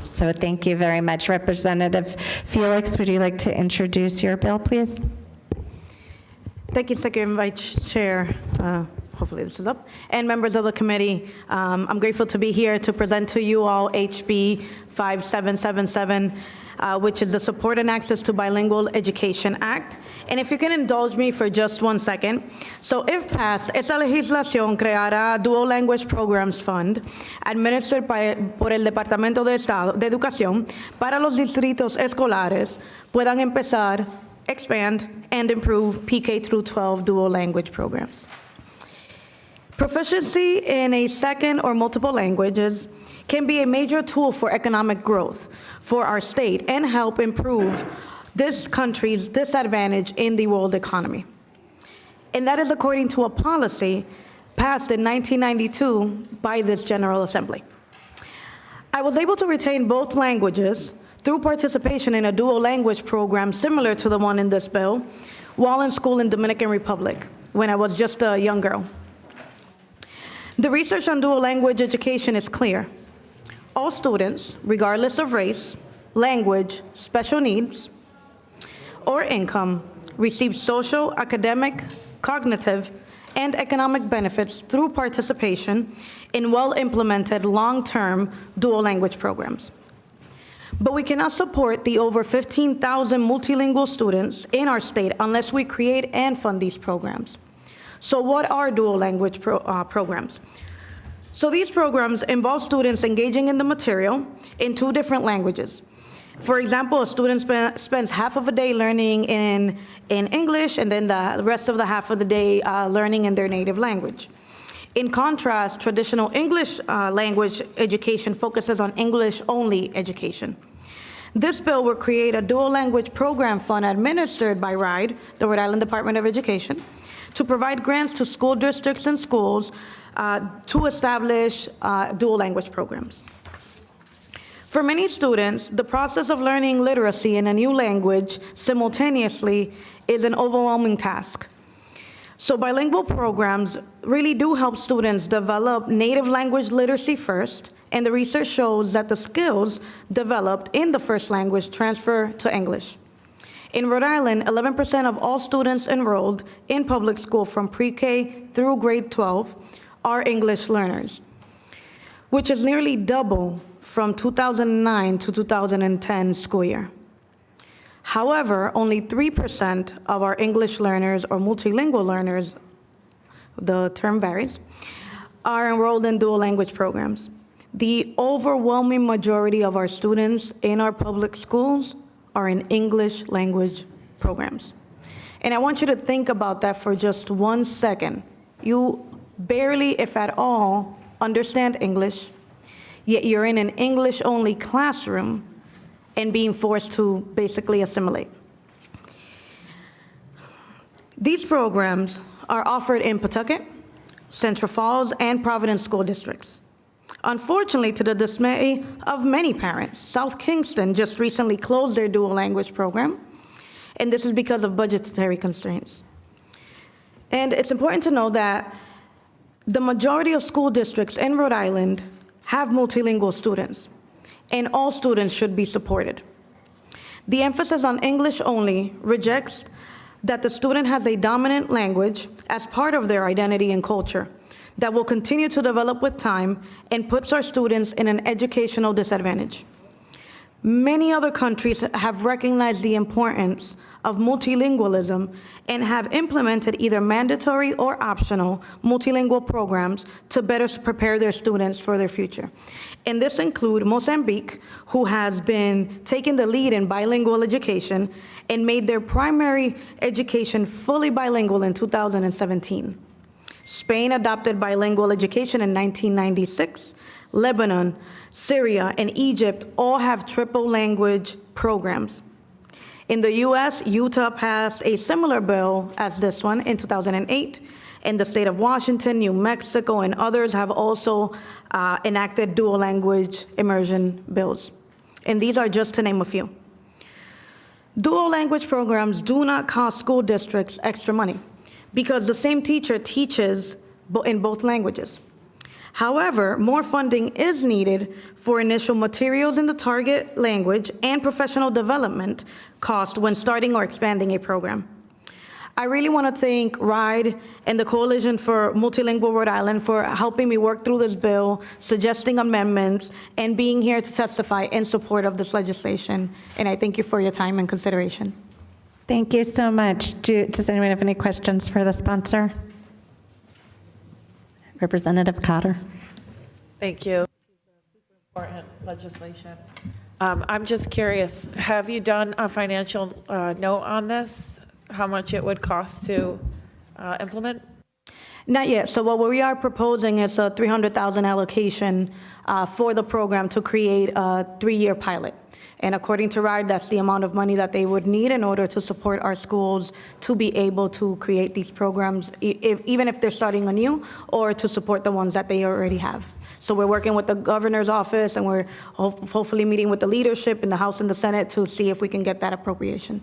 So thank you very much. Representative Felix, would you like to introduce your bill, please? Thank you, Secretary and Vice Chair. Hopefully this is up. And members of the committee, I'm grateful to be here to present to you all HB 5777, which is the Support and Access to Bilingual Education Act. And if you can indulge me for just 1 second. So if passed, esta legislación creará Dual Language Programs Fund, administered por el Departamento de Estado de Educación, para los distritos escolares puedan empezar, expand, and improve PK through 12 dual language programs. Proficiency in a second or multiple languages can be a major tool for economic growth for our state and help improve this country's disadvantage in the world economy. And that is according to a policy passed in 1992 by this General Assembly. I was able to retain both languages through participation in a dual language program similar to the one in this bill while in school in Dominican Republic when I was just a young girl. The research on dual language education is clear. All students, regardless of race, language, special needs, or income, receive social, academic, cognitive, and economic benefits through participation in well-implemented long-term dual language programs. But we cannot support the over 15,000 multilingual students in our state unless we create and fund these programs. So what are dual language programs? So these programs involve students engaging in the material in 2 different languages. For example, a student spends half of a day learning in English and then the rest of the half of the day learning in their native language. In contrast, traditional English language education focuses on English-only education. This bill will create a dual language program fund administered by RIDE, the Rhode Island Department of Education, to provide grants to school districts and schools to establish dual language programs. For many students, the process of learning literacy in a new language simultaneously is an overwhelming task. So bilingual programs really do help students develop native language literacy first, and the research shows that the skills developed in the first language transfer to English. In Rhode Island, 11% of all students enrolled in public school from pre-K through grade 12 are English learners, which is nearly double from 2009 to 2010 school year. However, only 3% of our English learners or multilingual learners, the term varies, are enrolled in dual language programs. The overwhelming majority of our students in our public schools are in English language programs. And I want you to think about that for just 1 second. You barely, if at all, understand English, yet you're in an English-only classroom and being forced to basically assimilate. These programs are offered in Pawtucket, Central Falls, and Providence school districts. Unfortunately, to the dismay of many parents, South Kingston just recently closed their dual language program, and this is because of budgetary constraints. And it's important to know that the majority of school districts in Rhode Island have multilingual students, and all students should be supported. The emphasis on English only rejects that the student has a dominant language as part of their identity and culture that will continue to develop with time and puts our students in an educational disadvantage. Many other countries have recognized the importance of multilingualism and have implemented either mandatory or optional multilingual programs to better prepare their students for their future. And this includes Mozambique, who has been taking the lead in bilingual education and made their primary education fully bilingual in 2017. Spain adopted bilingual education in 1996. Lebanon, Syria, and Egypt all have triple language programs. In the US, Utah passed a similar bill as this one in 2008. In the state of Washington, New Mexico, and others have also enacted dual language immersion bills. And these are just to name a few. Dual language programs do not cost school districts extra money because the same teacher teaches in both languages. However, more funding is needed for initial materials in the target language and professional development cost when starting or expanding a program. I really want to thank RIDE and the Coalition for Multilingual Rhode Island for helping me work through this bill, suggesting amendments, and being here to testify in support of this legislation. And I thank you for your time and consideration. Thank you so much. Does anyone have any questions for the sponsor? Representative Cotter. Thank you. Super important legislation. I'm just curious, have you done a financial note on this? How much it would cost to implement? Not yet. So what we are proposing is a $300,000 allocation for the program to create a 3-year pilot. And according to RIDE, that's the amount of money that they would need in order to support our schools to be able to create these programs, even if they're starting anew, or to support the ones that they already have. So we're working with the governor's office, and we're hopefully meeting with the leadership in the House and the Senate to see if we can get that appropriation.